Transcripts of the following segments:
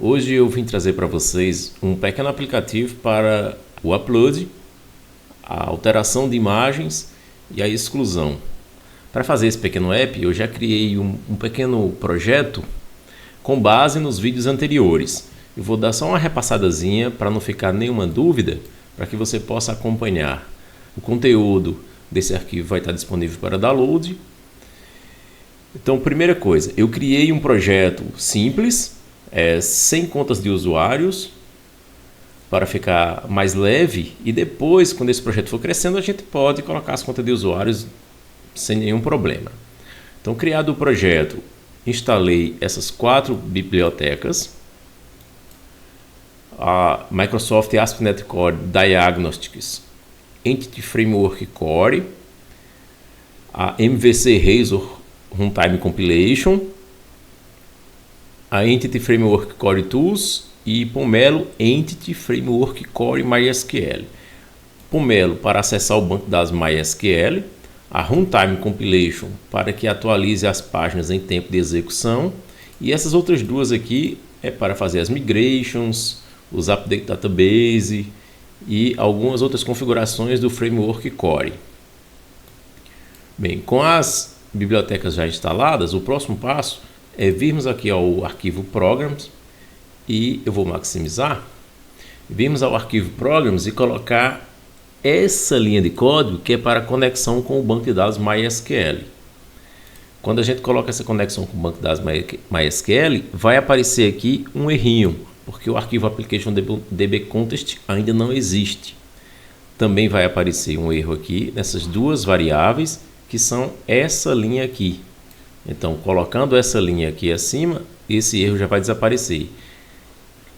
Hoje eu vim trazer para vocês um pequeno aplicativo para o upload, a alteração de imagens e a exclusão. Para fazer esse pequeno app, eu já criei um pequeno projeto com base nos vídeos anteriores. Eu vou dar só uma repassadazinha para não ficar nenhuma dúvida, para que você possa acompanhar. O conteúdo desse arquivo vai estar disponível para download. Então, primeira coisa, eu criei um projeto simples, sem contas de usuários, para ficar mais leve, e depois, quando esse projeto for crescendo, a gente pode colocar as contas de usuários sem nenhum problema. Então, criado o projeto, instalei essas 4 bibliotecas: a Microsoft ASP.NET Core Diagnostics, Entity Framework Core, a MVC Razor Runtime Compilation, a Entity Framework Core Tools e Pomelo Entity Framework Core MySQL. Pomelo para acessar o banco de dados MySQL, a Runtime Compilation para que atualize as páginas em tempo de execução, e essas outras duas aqui é para fazer as migrations, os update database e algumas outras configurações do Framework Core. Bem, com as bibliotecas já instaladas, o próximo passo é virmos aqui ao arquivo Programs, e eu vou maximizar, virmos ao arquivo Programs e colocar essa linha de código que é para conexão com o banco de dados MySQL. Quando a gente coloca essa conexão com o banco de dados MySQL, vai aparecer aqui um errinho, porque o arquivo application.db context ainda não existe. Também vai aparecer um erro aqui nessas duas variáveis, que são essa linha aqui. Então, colocando essa linha aqui acima, esse erro já vai desaparecer.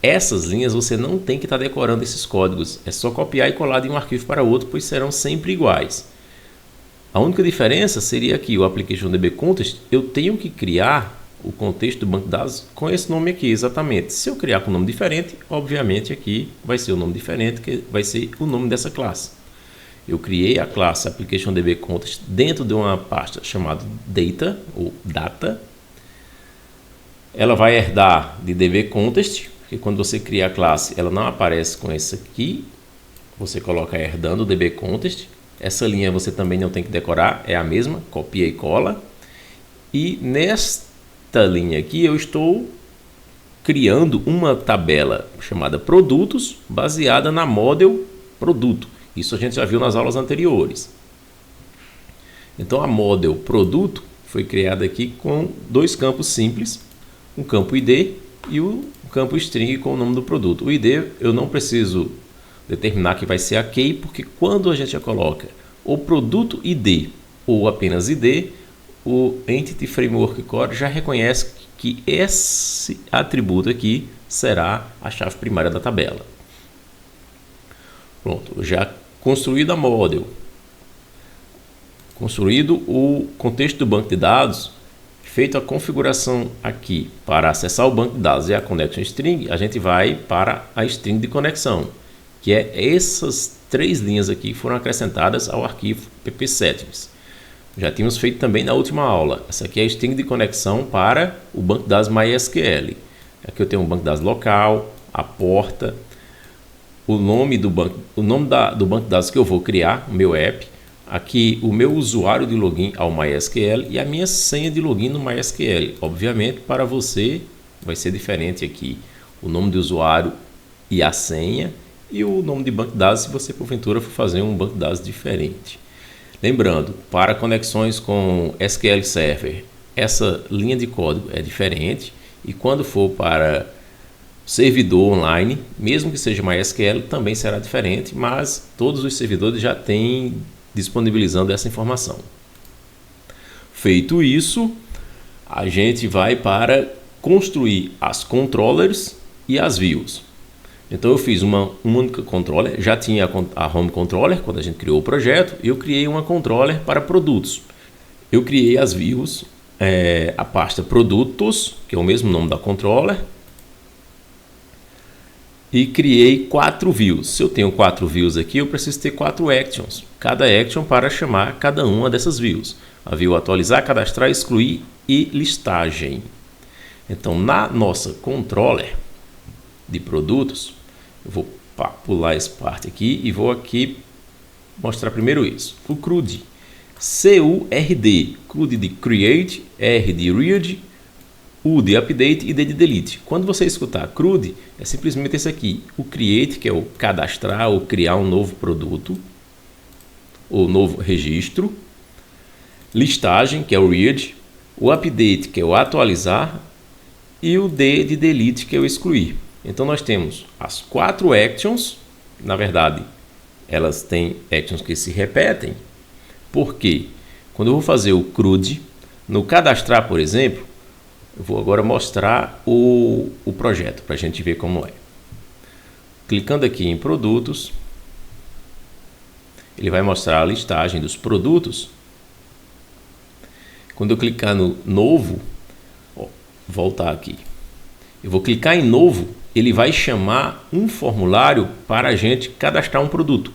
Essas linhas você não tem que estar decorando esses códigos, é só copiar e colar de um arquivo para outro, pois serão sempre iguais. A única diferença seria que o application.db context, eu tenho que criar o contexto do banco de dados com esse nome aqui, exatamente. Se eu criar com um nome diferente, obviamente aqui vai ser o nome diferente, que vai ser o nome dessa classe. Eu criei a classe application.db context dentro de uma pasta chamada data, ou data. Ela vai herdar de db context, porque quando você cria a classe, ela não aparece com esse aqui. Você coloca herdando db context. Essa linha você também não tem que decorar, é a mesma, copia e cola. E nesta linha aqui eu estou criando uma tabela chamada produtos, baseada na model produto. Isso a gente já viu nas aulas anteriores. Então a model produto foi criada aqui com dois campos simples, um campo ID e o campo string com o nome do produto. O ID eu não preciso determinar que vai ser a key, porque quando a gente já coloca o produto ID ou apenas ID, o Entity Framework Core já reconhece que esse atributo aqui será a chave primária da tabela. Pronto, já construído a model, construído o contexto do banco de dados, feito a configuração aqui para acessar o banco de dados e a connection string, a gente vai para a string de conexão, que é essas 3 linhas aqui que foram acrescentadas ao arquivo ppsettings. Já tínhamos feito também na última aula. Essa aqui é a string de conexão para o banco de dados MySQL. Aqui eu tenho um banco de dados local, a porta, o nome do banco, do banco de dados que eu vou criar, o meu app, aqui o meu usuário de login ao MySQL e a minha senha de login no MySQL. Obviamente, para você vai ser diferente aqui o nome do usuário e a senha, e o nome de banco de dados se você porventura for fazer um banco de dados diferente. Lembrando, para conexões com SQL Server, essa linha de código é diferente, e quando for para servidor online, mesmo que seja MySQL, também será diferente, mas todos os servidores já têm disponibilizando essa informação. Feito isso, a gente vai para construir as controllers e as views. Então eu fiz uma única controller, já tinha a home controller quando a gente criou o projeto, e eu criei uma controller para produtos. Eu criei as views, a pasta produtos, que é o mesmo nome da controller, e criei 4 views. Se eu tenho 4 views aqui, eu preciso ter 4 actions. Cada action para chamar cada uma dessas views. A view atualizar, cadastrar, excluir e listagem. Então, na nossa controller, de produtos, eu vou pular essa parte aqui e vou aqui mostrar primeiro isso. O CRUD, C-U-R-D, CRUD de Create, R de Read, U de Update e D de Delete. Quando você escutar CRUD, é simplesmente esse aqui. O Create, que é o cadastrar ou criar um novo produto, ou novo registro. Listagem, que é o Read. O Update, que é o atualizar. E o D de Delete, que é o excluir. Então nós temos as 4 actions. Na verdade, elas têm actions que se repetem. Porque quando eu vou fazer o CRUD, no cadastrar, por exemplo, eu vou agora mostrar o projeto para a gente ver como é. Clicando aqui em produtos, ele vai mostrar a listagem dos produtos. Quando eu clicar no novo, voltar aqui, eu vou clicar em novo, ele vai chamar um formulário para a gente cadastrar um produto.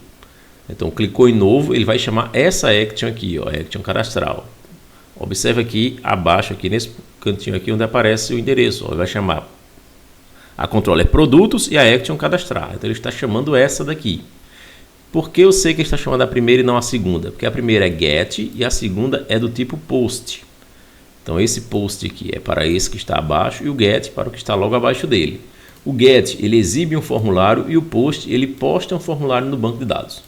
Então clicou em novo, ele vai chamar essa action aqui, ó, action cadastral. Observe aqui abaixo, aqui nesse cantinho aqui onde aparece o endereço, ó, ele vai chamar a controller produtos e a action cadastrar. Então ele está chamando essa daqui. Por que eu sei que ele está chamando a primeira e não a segunda? Porque a primeira é get e a segunda é do tipo post. Então esse post aqui é para esse que está abaixo e o get para o que está logo abaixo dele. O get ele exibe um formulário e o post ele posta um formulário no banco de dados.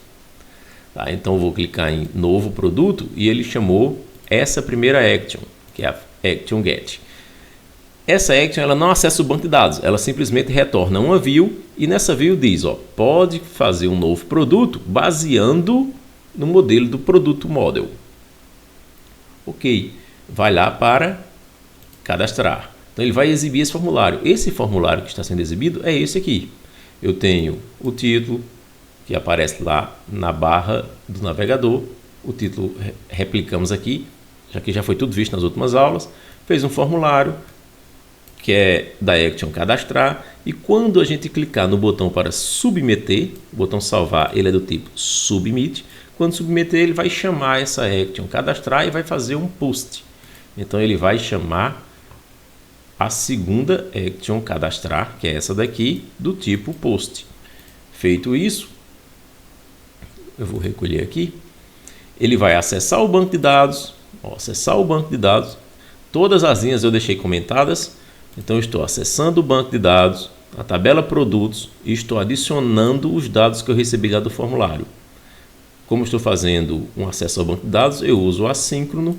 Tá, então eu vou clicar em novo produto e ele chamou essa primeira action, que é a action get. Essa action ela não acessa o banco de dados, ela simplesmente retorna uma view e nessa view diz, ó, pode fazer um novo produto baseando no modelo do produto model. Ok, vai lá para cadastrar. Então ele vai exibir esse formulário. Esse formulário que está sendo exibido é esse aqui. Eu tenho o título, que aparece lá na barra do navegador. O título replicamos aqui, já que já foi tudo visto nas últimas aulas. Fez um formulário, que é da action cadastrar. E quando a gente clicar no botão para submeter, o botão salvar, ele é do tipo submit. Quando submeter, ele vai chamar essa action cadastrar e vai fazer um post. Então ele vai chamar a segunda action cadastrar, que é essa daqui, do tipo post. Feito isso, eu vou recolher aqui. Ele vai acessar o banco de dados. Acessar o banco de dados. Todas as linhas eu deixei comentadas. Então eu estou acessando o banco de dados, a tabela produtos e estou adicionando os dados que eu recebi lá do formulário. Como estou fazendo um acesso ao banco de dados, eu uso o assíncrono.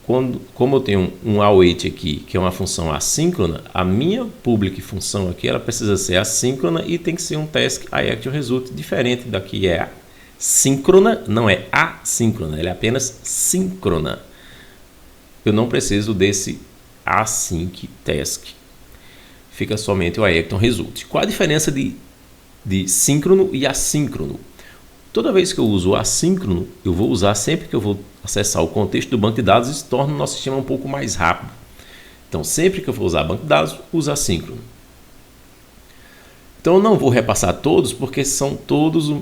Como eu tenho um await aqui, que é uma função assíncrona, a minha public função aqui ela precisa ser assíncrona e tem que ser um task iActionResult, diferente daqui é síncrona, não é assíncrona, ela é apenas síncrona. Eu não preciso desse async task. Fica somente o iActionResult. Qual a diferença de síncrono e assíncrono? Toda vez que eu uso o assíncrono, eu vou usar sempre que eu vou acessar o contexto do banco de dados, isso torna o nosso sistema um pouco mais rápido. Então, sempre que eu for usar banco de dados, uso assíncrono. Então, eu não vou repassar todos, porque são todos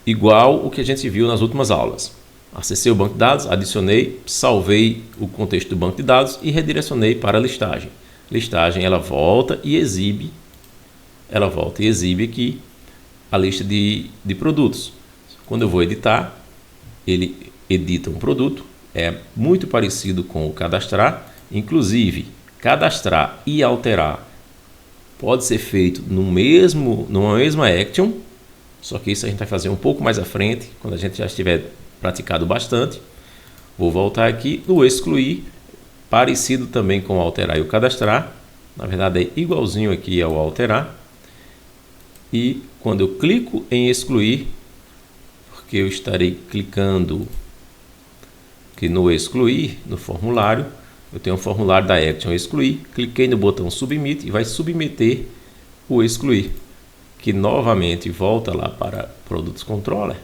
igual o que a gente viu nas últimas aulas. Acessei o banco de dados, adicionei, salvei o contexto do banco de dados e redirecionei para a listagem. Listagem, ela volta e exibe aqui a lista de produtos. Quando eu vou editar, ele edita um produto, é muito parecido com o cadastrar, inclusive cadastrar e alterar pode ser feito numa mesma action, só que isso a gente vai fazer um pouco mais à frente, quando a gente já estiver praticado bastante. Vou voltar aqui no excluir, parecido também com o alterar e o cadastrar, na verdade é igualzinho aqui ao alterar, e quando eu clico em excluir, porque eu estarei clicando aqui no excluir, no formulário, eu tenho um formulário da action excluir, cliquei no botão submit e vai submeter o excluir, que novamente volta lá para produtos controller.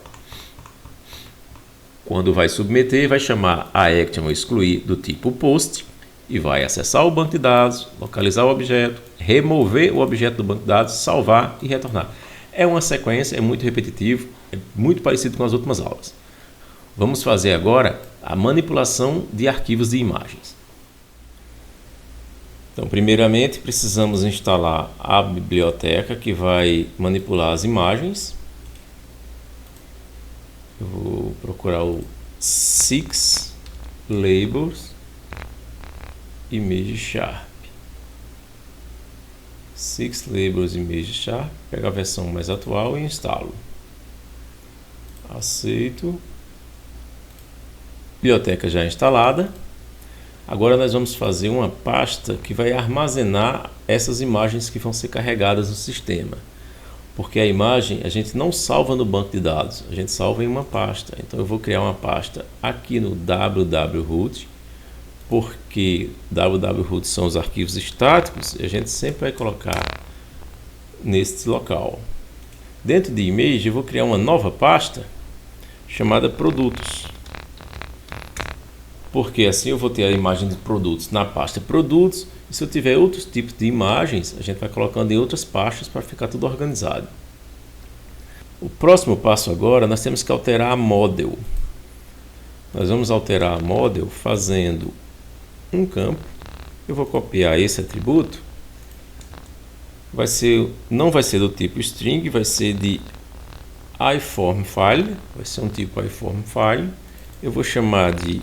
Quando vai submeter, vai chamar a action excluir do tipo post e vai acessar o banco de dados, localizar o objeto, remover o objeto do banco de dados, salvar e retornar. É uma sequência, é muito repetitivo, é muito parecido com as últimas aulas. Vamos fazer agora a manipulação de arquivos de imagens. Então, primeiramente, precisamos instalar a biblioteca que vai manipular as imagens. Eu vou procurar o Six Labels Image Sharp. Six Labels Image Sharp. Pego a versão mais atual e instalo. Aceito. Biblioteca já instalada. Agora nós vamos fazer uma pasta que vai armazenar essas imagens que vão ser carregadas no sistema. Porque a imagem a gente não salva no banco de dados, a gente salva em uma pasta. Então eu vou criar uma pasta aqui no www-root, porque www-root são os arquivos estáticos e a gente sempre vai colocar neste local. Dentro de image eu vou criar uma nova pasta chamada produtos. Porque assim eu vou ter a imagem de produtos na pasta produtos, e se eu tiver outros tipos de imagens, a gente vai colocando em outras pastas para ficar tudo organizado. O próximo passo agora, nós temos que alterar a model. Nós vamos alterar a model fazendo um campo. Eu vou copiar esse atributo. Não vai ser do tipo string, vai ser de iFormFile, vai ser um tipo iFormFile. Eu vou chamar de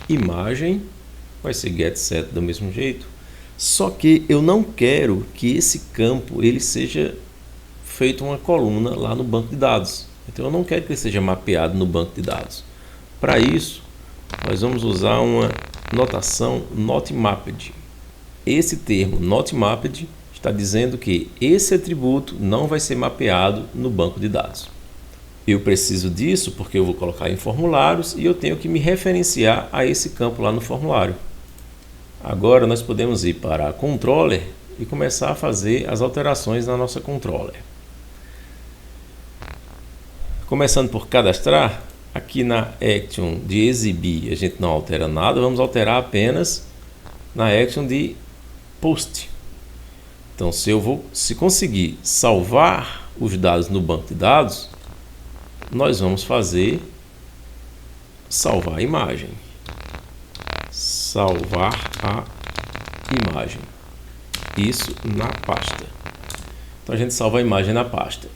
imagem, vai ser getSet do mesmo jeito, só que eu não quero que esse campo ele seja feito uma coluna lá no banco de dados. Então eu não quero que ele seja mapeado no banco de dados. Para isso, nós vamos usar uma notação NotMapped. Esse termo NotMapped está dizendo que esse atributo não vai ser mapeado no banco de dados. Eu preciso disso porque eu vou colocar em formulários e eu tenho que me referenciar a esse campo lá no formulário. Agora nós podemos ir para a controller e começar a fazer as alterações na nossa controller. Começando por cadastrar, aqui na action de exibir a gente não altera nada, vamos alterar apenas na action de post. Então se conseguir salvar os dados no banco de dados, nós vamos fazer salvar a imagem. Salvar a imagem. Isso na pasta. Então a gente salva a imagem na pasta.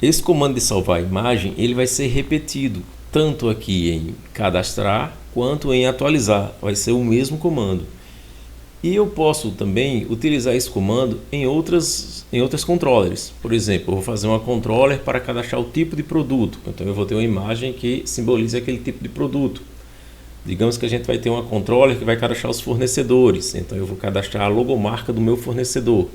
Esse comando de salvar a imagem, ele vai ser repetido tanto aqui em cadastrar quanto em atualizar. Vai ser o mesmo comando. E eu posso também utilizar esse comando em outras controllers. Por exemplo, eu vou fazer uma controller para cadastrar o tipo de produto. Então eu vou ter uma imagem que simboliza aquele tipo de produto. Digamos que a gente vai ter uma controller que vai cadastrar os fornecedores. Então eu vou cadastrar a logomarca do meu fornecedor.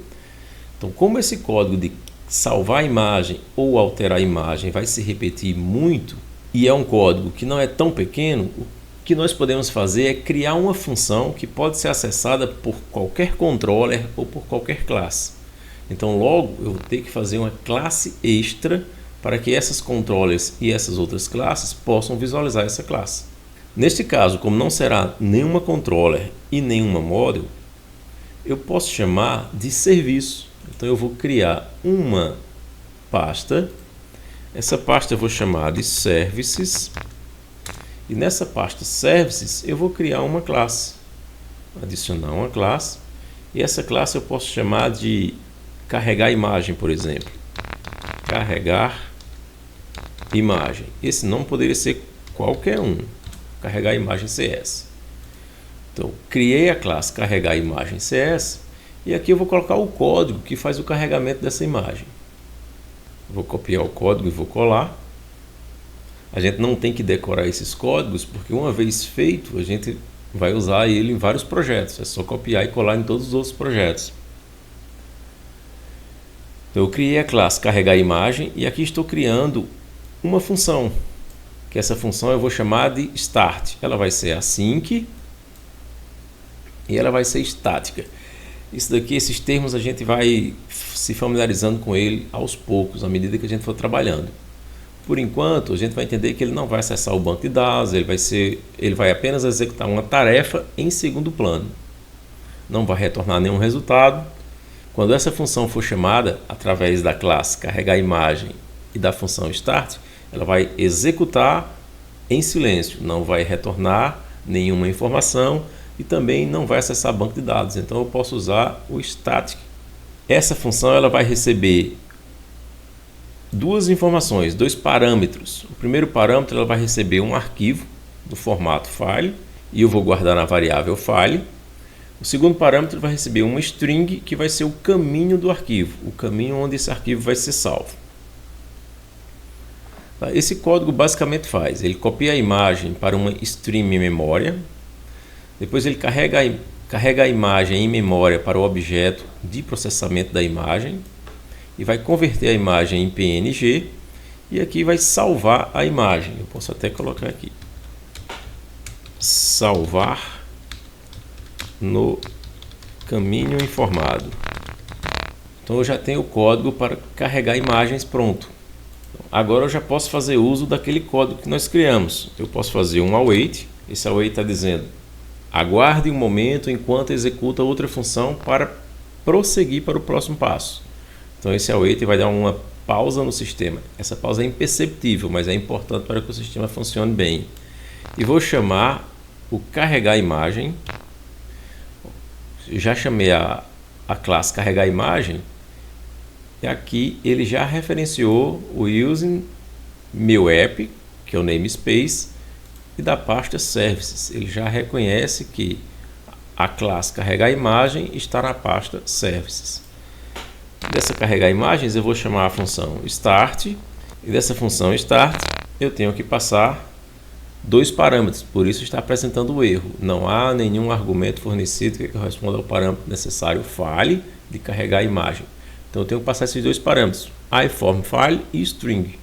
Então, como esse código de salvar a imagem ou alterar a imagem vai se repetir muito, e é um código que não é tão pequeno, o que nós podemos fazer é criar uma função que pode ser acessada por qualquer controller ou por qualquer classe. Então logo eu vou ter que fazer uma classe extra para que essas controllers e essas outras classes possam visualizar essa classe. Neste caso, como não será nenhuma controller e nenhuma model, eu posso chamar de serviço. Então eu vou criar uma pasta. Essa pasta eu vou chamar de services. E nessa pasta services eu vou criar uma classe. Adicionar uma classe. E essa classe eu posso chamar de carregar imagem, por exemplo. Carregar imagem. Esse nome poderia ser qualquer um. Carregar imagem CS. Então, criei a classe carregar imagem CS. E aqui eu vou colocar o código que faz o carregamento dessa imagem. Vou copiar o código e vou colar. A gente não tem que decorar esses códigos, porque uma vez feito, a gente vai usar ele em vários projetos. É só copiar e colar em todos os outros projetos. Então, eu criei a classe carregar imagem e aqui estou criando uma função. Que essa função eu vou chamar de start. Ela vai ser async e ela vai ser estática. Isso daqui, esses termos, a gente vai se familiarizando com ele aos poucos, à medida que a gente for trabalhando. Por enquanto, a gente vai entender que ele não vai acessar o banco de dados, ele vai apenas executar uma tarefa em segundo plano. Não vai retornar nenhum resultado. Quando essa função for chamada através da classe carregar imagem e da função start, ela vai executar em silêncio, não vai retornar nenhuma informação, e também não vai acessar banco de dados. Então eu posso usar o static. Essa função ela vai receber duas informações, dois parâmetros. O primeiro parâmetro ela vai receber um arquivo do formato file e eu vou guardar na variável file. O segundo parâmetro vai receber uma string que vai ser o caminho do arquivo, o caminho onde esse arquivo vai ser salvo. Esse código basicamente faz, ele copia a imagem para uma stream em memória, depois ele carrega a imagem em memória para o objeto de processamento da imagem e vai converter a imagem em PNG e aqui vai salvar a imagem. Eu posso até colocar aqui, salvar no caminho informado. Então eu já tenho o código para carregar imagens pronto. Agora eu já posso fazer uso daquele código que nós criamos. Eu posso fazer um await. Esse await está dizendo aguarde um momento enquanto executa outra função para prosseguir para o próximo passo. Então esse await vai dar uma pausa no sistema. Essa pausa é imperceptível, mas é importante para que o sistema funcione bem. E vou chamar o carregar imagem. Já chamei a classe carregar imagem. E aqui ele já referenciou o using meu app, que é o namespace, e da pasta services. Ele já reconhece que a classe carregar imagem está na pasta services. Dessa carregar imagens eu vou chamar a função start, e dessa função start eu tenho que passar dois parâmetros, por isso está apresentando o erro. Não há nenhum argumento fornecido que corresponda ao parâmetro necessário file de carregar a imagem. Então eu tenho que passar esses dois parâmetros, iFormFile e string.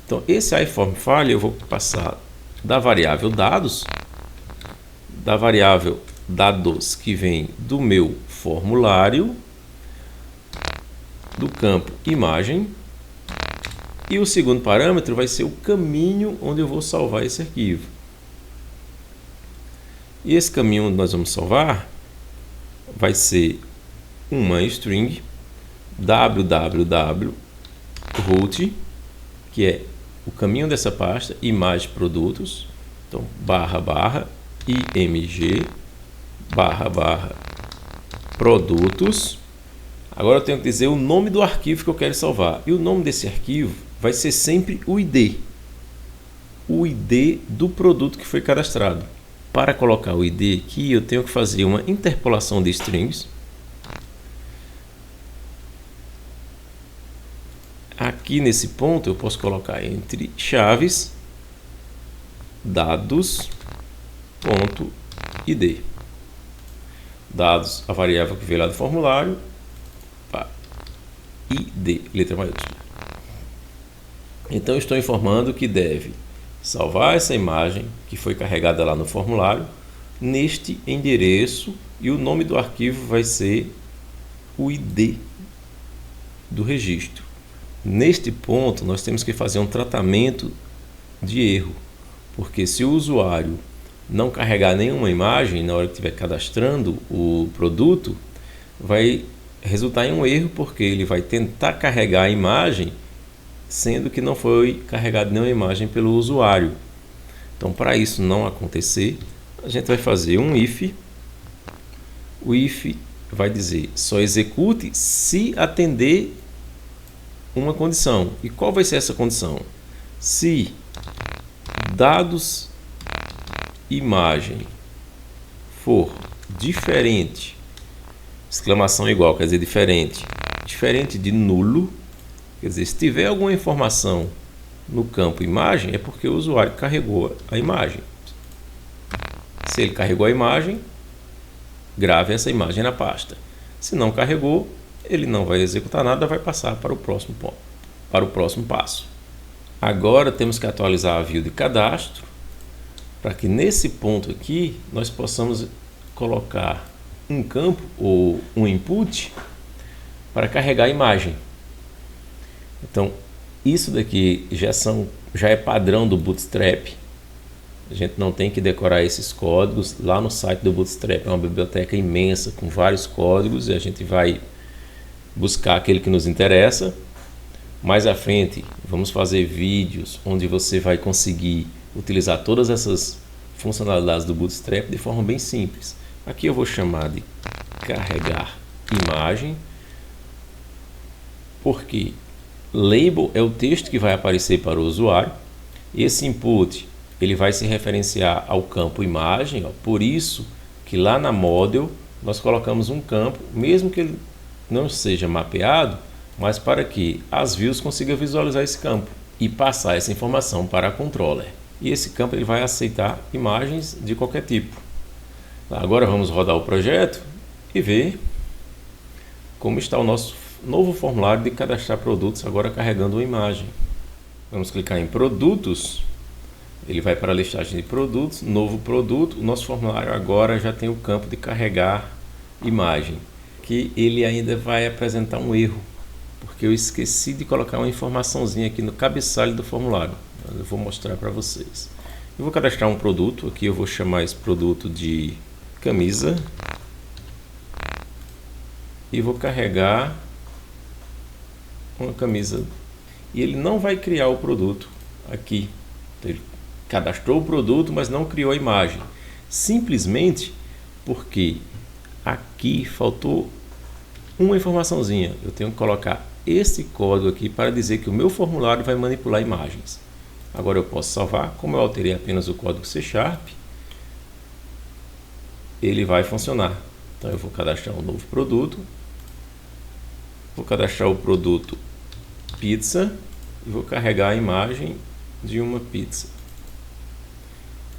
Então esse iFormFile eu vou passar da variável dados, que vem do meu formulário, do campo imagem, e o segundo parâmetro vai ser o caminho onde eu vou salvar esse arquivo. E esse caminho onde nós vamos salvar vai ser uma string www.root, que é o caminho dessa pasta, imagem produtos, então /img /produtos. Agora eu tenho que dizer o nome do arquivo que eu quero salvar, e o nome desse arquivo vai ser sempre o ID do produto que foi cadastrado. Para colocar o ID aqui eu tenho que fazer uma interpolação de strings. Aqui nesse ponto eu posso colocar entre chaves dados.id. Dados, a variável que veio lá do formulário, ID, letra maiúscula. Então eu estou informando que deve salvar essa imagem que foi carregada lá no formulário neste endereço, e o nome do arquivo vai ser o ID do registro. Neste ponto, nós temos que fazer um tratamento de erro, porque se o usuário não carregar nenhuma imagem na hora que estiver cadastrando o produto, vai resultar em um erro, porque ele vai tentar carregar a imagem, sendo que não foi carregada nenhuma imagem pelo usuário. Então, para isso não acontecer, a gente vai fazer um if. O if vai dizer só execute se atender uma condição. E qual vai ser essa condição? Se dados imagem for diferente, exclamação igual, quer dizer diferente de nulo, quer dizer, se tiver alguma informação no campo imagem, é porque o usuário carregou a imagem. Se ele carregou a imagem, grave essa imagem na pasta. Se não carregou, ele não vai executar nada, vai passar para o próximo ponto, para o próximo passo. Agora temos que atualizar a view de cadastro, para que nesse ponto aqui nós possamos colocar um campo ou um input para carregar a imagem. Então isso daqui já é padrão do Bootstrap. A gente não tem que decorar esses códigos. Lá no site do Bootstrap é uma biblioteca imensa com vários códigos, e a gente vai buscar aquele que nos interessa. Mais à frente vamos fazer vídeos onde você vai conseguir utilizar todas essas funcionalidades do Bootstrap de forma bem simples. Aqui eu vou chamar de carregar imagem, porque label é o texto que vai aparecer para o usuário. Esse input ele vai se referenciar ao campo imagem, ó. Por isso que lá na model nós colocamos um campo, mesmo que ele não seja mapeado, mas para que as views consigam visualizar esse campo e passar essa informação para a controller. E esse campo ele vai aceitar imagens de qualquer tipo. Agora vamos rodar o projeto e ver como está o nosso novo formulário de cadastrar produtos, agora carregando uma imagem. Vamos clicar em produtos, ele vai para a listagem de produtos, novo produto. O nosso formulário agora já tem o campo de carregar imagem, que ele ainda vai apresentar um erro, porque eu esqueci de colocar uma informaçãozinha aqui no cabeçalho do formulário. Eu vou mostrar para vocês. Eu vou cadastrar um produto, aqui eu vou chamar esse produto de camisa e vou carregar uma camisa, e ele não vai criar o produto aqui. Ele cadastrou o produto, mas não criou a imagem, simplesmente porque aqui faltou uma informaçãozinha. Eu tenho que colocar esse código aqui para dizer que o meu formulário vai manipular imagens. Agora eu posso salvar. Como eu alterei apenas o código C#, ele vai funcionar. Então eu vou cadastrar um novo produto, vou cadastrar o produto pizza e vou carregar a imagem de uma pizza.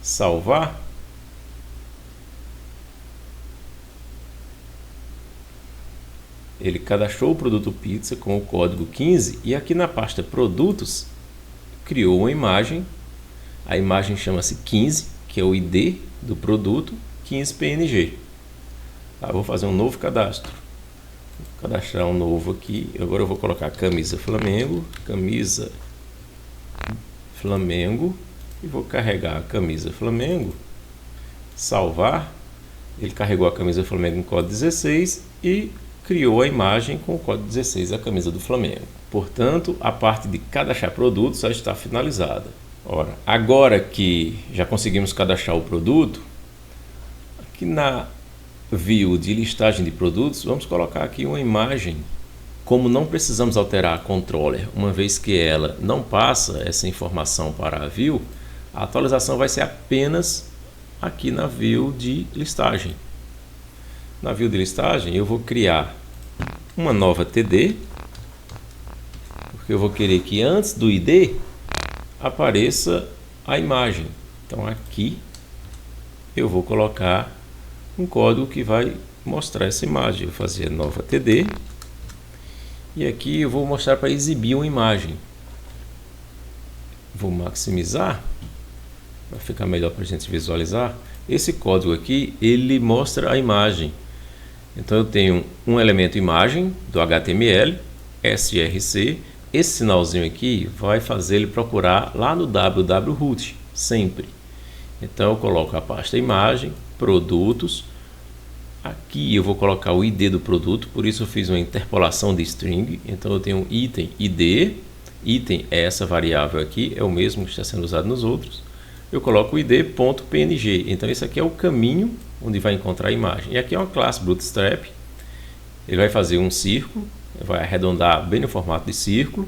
Salvar. Ele cadastrou o produto pizza com o código 15 e aqui na pasta produtos criou uma imagem. A imagem chama-se 15, que é o ID do produto, 15 PNG. Vou fazer um novo cadastro. Vou cadastrar um novo aqui. Agora eu vou colocar camisa Flamengo e vou carregar a camisa Flamengo. Salvar. Ele carregou a camisa Flamengo em código 16 e criou a imagem com o código 16, a camisa do Flamengo. Portanto, a parte de cadastrar produtos já está finalizada. Ora, agora que já conseguimos cadastrar o produto, aqui na view de listagem de produtos, vamos colocar aqui uma imagem. Como não precisamos alterar a controller, uma vez que ela não passa essa informação para a view, a atualização vai ser apenas aqui na view de listagem. Na view de listagem eu vou criar uma nova TD, porque eu vou querer que antes do ID apareça a imagem. Então aqui eu vou colocar um código que vai mostrar essa imagem. Eu vou fazer nova TD e aqui eu vou mostrar para exibir uma imagem. Vou maximizar para ficar melhor para a gente visualizar. Esse código aqui ele mostra a imagem. Então eu tenho um elemento imagem do HTML, src. Esse sinalzinho aqui vai fazer ele procurar lá no www.root, sempre. Então eu coloco a pasta imagem, produtos. Aqui eu vou colocar o ID do produto, por isso eu fiz uma interpolação de string. Então eu tenho item ID, item é essa variável aqui, é o mesmo que está sendo usado nos outros. Eu coloco o id.png, então esse aqui é o caminho onde vai encontrar a imagem. E aqui é uma classe Bootstrap, ele vai fazer um círculo, vai arredondar bem no formato de círculo.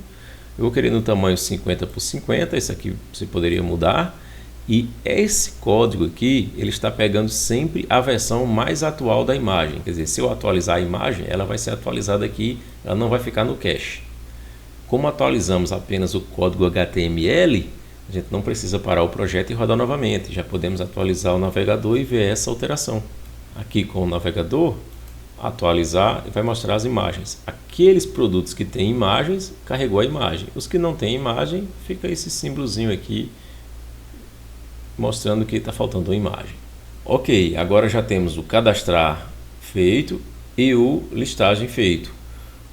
Eu vou querer no tamanho 50 por 50, esse aqui você poderia mudar. E esse código aqui, ele está pegando sempre a versão mais atual da imagem. Quer dizer, se eu atualizar a imagem, ela vai ser atualizada aqui, ela não vai ficar no cache. Como atualizamos apenas o código HTML, a gente não precisa parar o projeto e rodar novamente. Já podemos atualizar o navegador e ver essa alteração. Aqui com o navegador, atualizar e vai mostrar as imagens. Aqueles produtos que têm imagens, carregou a imagem. Os que não têm imagem, fica esse símbolozinho aqui, mostrando que está faltando uma imagem. Ok, agora já temos o cadastrar feito e o listagem feito.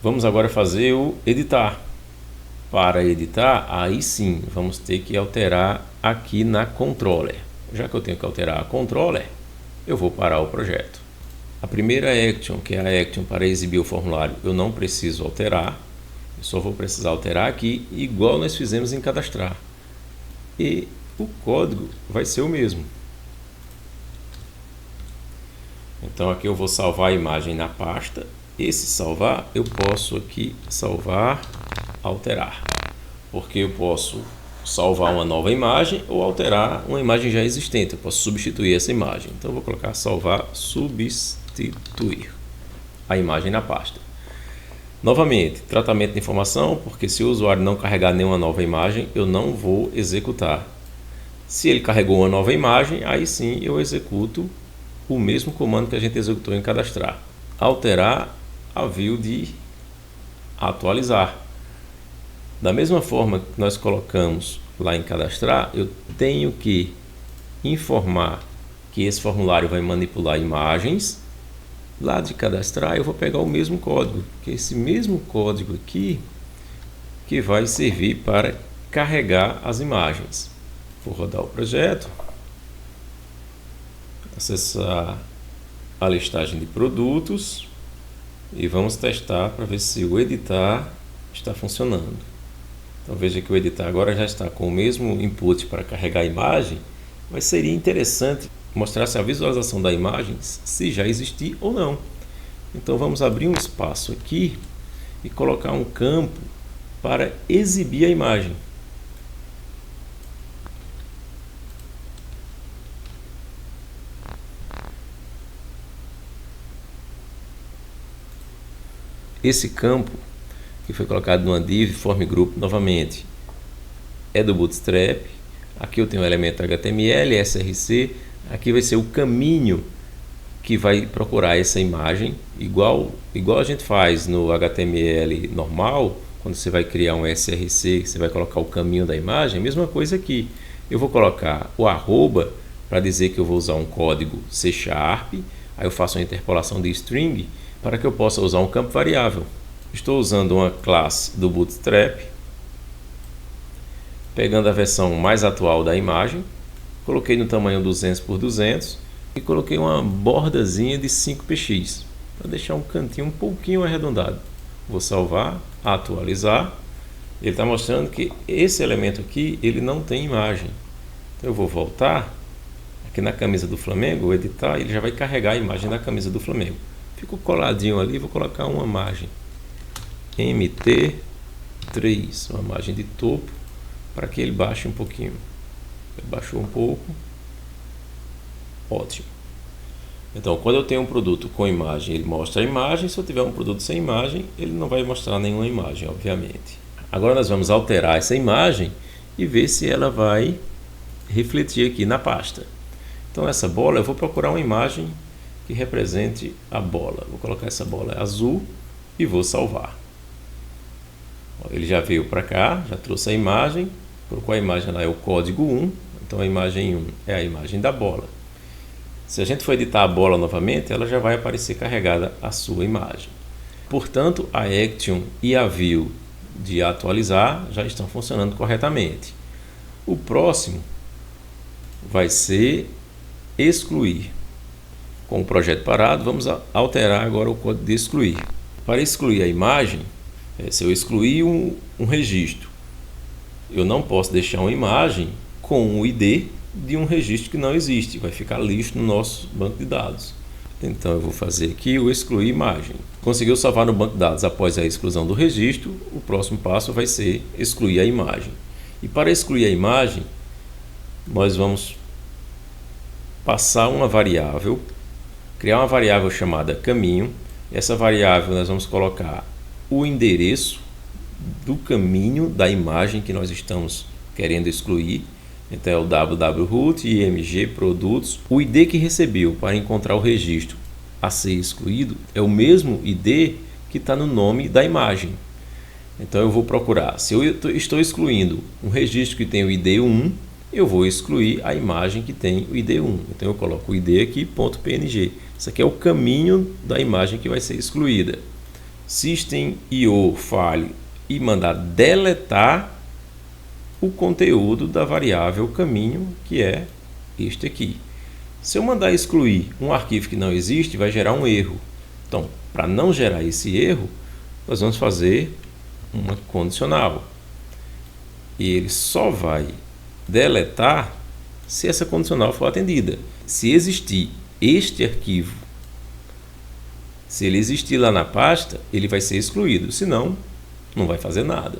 Vamos agora fazer o editar. Para editar, aí sim, vamos ter que alterar aqui na controller. Já que eu tenho que alterar a controller, eu vou parar o projeto. A primeira action, que é a action para exibir o formulário, eu não preciso alterar. Eu só vou precisar alterar aqui, igual nós fizemos em cadastrar. E o código vai ser o mesmo. Então aqui eu vou salvar a imagem na pasta. Esse salvar, eu posso aqui salvar, alterar, porque eu posso salvar uma nova imagem ou alterar uma imagem já existente. Eu posso substituir essa imagem. Então eu vou colocar salvar, substituir a imagem na pasta. Novamente, tratamento de informação, porque se o usuário não carregar nenhuma nova imagem, eu não vou executar. Se ele carregou uma nova imagem, aí sim eu executo o mesmo comando que a gente executou em cadastrar. Alterar a view de atualizar. Da mesma forma que nós colocamos lá em cadastrar, eu tenho que informar que esse formulário vai manipular imagens. Lá de cadastrar eu vou pegar o mesmo código, que é esse mesmo código aqui que vai servir para carregar as imagens. Vou rodar o projeto, acessar a listagem de produtos e vamos testar para ver se o editar está funcionando. Então veja que o editar agora já está com o mesmo input para carregar a imagem, mas seria interessante mostrar se a visualização da imagem se já existir ou não. Então vamos abrir um espaço aqui e colocar um campo para exibir a imagem. Esse campo que foi colocado numa div form group novamente é do Bootstrap. Aqui eu tenho o elemento HTML, src. Aqui vai ser o caminho que vai procurar essa imagem, igual a gente faz no HTML normal. Quando você vai criar um src, você vai colocar o caminho da imagem, a mesma coisa aqui. Eu vou colocar o arroba para dizer que eu vou usar um código C#, aí eu faço uma interpolação de string para que eu possa usar um campo variável. Estou usando uma classe do Bootstrap, pegando a versão mais atual da imagem, coloquei no tamanho 200 por 200 e coloquei uma bordazinha de 5px para deixar um cantinho um pouquinho arredondado. Vou salvar, atualizar. Ele está mostrando que esse elemento aqui ele não tem imagem. Então eu vou voltar aqui na camisa do Flamengo, vou editar, ele já vai carregar a imagem da camisa do Flamengo. Fico coladinho ali, vou colocar uma margem MT3, uma margem de topo, para que ele baixe um pouquinho. Ele baixou um pouco. Ótimo. Então, quando eu tenho um produto com imagem, ele mostra a imagem. Se eu tiver um produto sem imagem, ele não vai mostrar nenhuma imagem, obviamente. Agora nós vamos alterar essa imagem e ver se ela vai refletir aqui na pasta. Então, essa bola, eu vou procurar uma imagem que represente a bola. Vou colocar essa bola azul e vou salvar. Ele já veio para cá, já trouxe a imagem, colocou a imagem lá, é o código 1, então a imagem 1 é a imagem da bola. Se a gente for editar a bola novamente, ela já vai aparecer carregada a sua imagem. Portanto, a action e a view de atualizar já estão funcionando corretamente. O próximo vai ser excluir. Com o projeto parado, vamos alterar agora o código de excluir. Para excluir a imagem, se eu excluir um registro, eu não posso deixar uma imagem com o ID de um registro que não existe, vai ficar lixo no nosso banco de dados. Então eu vou fazer aqui o excluir imagem. Conseguiu salvar no banco de dados após a exclusão do registro, o próximo passo vai ser excluir a imagem. E para excluir a imagem, nós vamos passar uma variável, criar uma variável chamada caminho. Essa variável nós vamos colocar o endereço do caminho da imagem que nós estamos querendo excluir. Então é o www.root img produtos. O ID que recebeu para encontrar o registro a ser excluído é o mesmo ID que está no nome da imagem. Então eu vou procurar, se eu estou excluindo um registro que tem o ID 1, eu vou excluir a imagem que tem o ID 1. Então eu coloco o ID aqui, .png. Isso aqui é o caminho da imagem que vai ser excluída. System.io file e mandar deletar o conteúdo da variável caminho, que é este aqui. Se eu mandar excluir um arquivo que não existe, vai gerar um erro. Então, para não gerar esse erro, nós vamos fazer uma condicional. E ele só vai deletar se essa condicional for atendida. Se existir este arquivo Se ele existir lá na pasta, ele vai ser excluído, senão não vai fazer nada.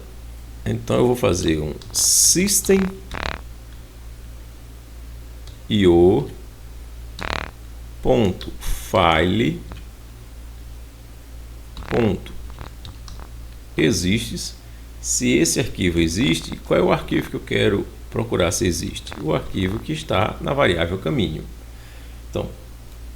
Então eu vou fazer um system.io.file.exists. Se esse arquivo existe, qual é o arquivo que eu quero procurar se existe? O arquivo que está na variável caminho. Então,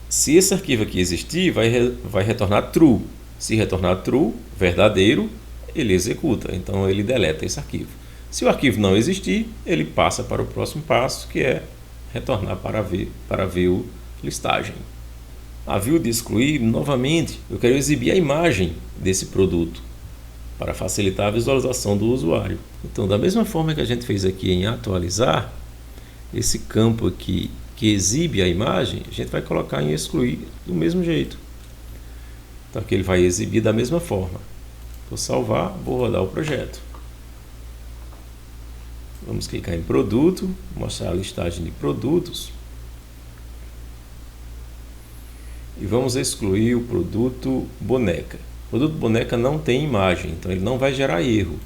se esse arquivo aqui existir, vai retornar true. Se retornar true, verdadeiro, ele executa. Então, ele deleta esse arquivo. Se o arquivo não existir, ele passa para o próximo passo, que é retornar para a view listagem. A view de excluir, novamente, eu quero exibir a imagem desse produto para facilitar a visualização do usuário. Então, da mesma forma que a gente fez aqui em atualizar, esse campo aqui que exibe a imagem, a gente vai colocar em excluir do mesmo jeito. Então, aqui ele vai exibir da mesma forma. Vou salvar, vou rodar o projeto. Vamos clicar em produto, mostrar a listagem de produtos. E vamos excluir o produto boneca. O produto boneca não tem imagem, então ele não vai gerar erro.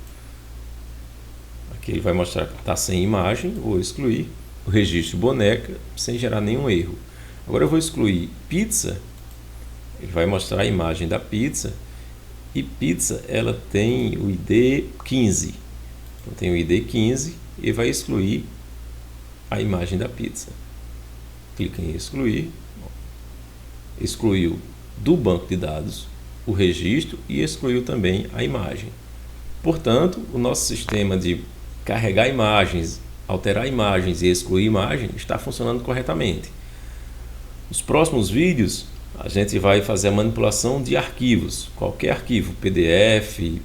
Aqui ele vai mostrar que está sem imagem, vou excluir o registro boneca sem gerar nenhum erro. Agora eu vou excluir pizza, ele vai mostrar a imagem da pizza, e pizza ela tem o ID 15. Então tem o ID 15 e vai excluir a imagem da pizza. Clica em excluir, excluiu do banco de dados o registro e excluiu também a imagem. Portanto, o nosso sistema de carregar imagens, alterar imagens e excluir imagens está funcionando corretamente. Nos próximos vídeos, a gente vai fazer a manipulação de arquivos. Qualquer arquivo, PDF,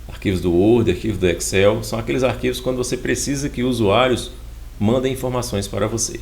arquivos do Word, arquivos do Excel, são aqueles arquivos quando você precisa que usuários mandem informações para você.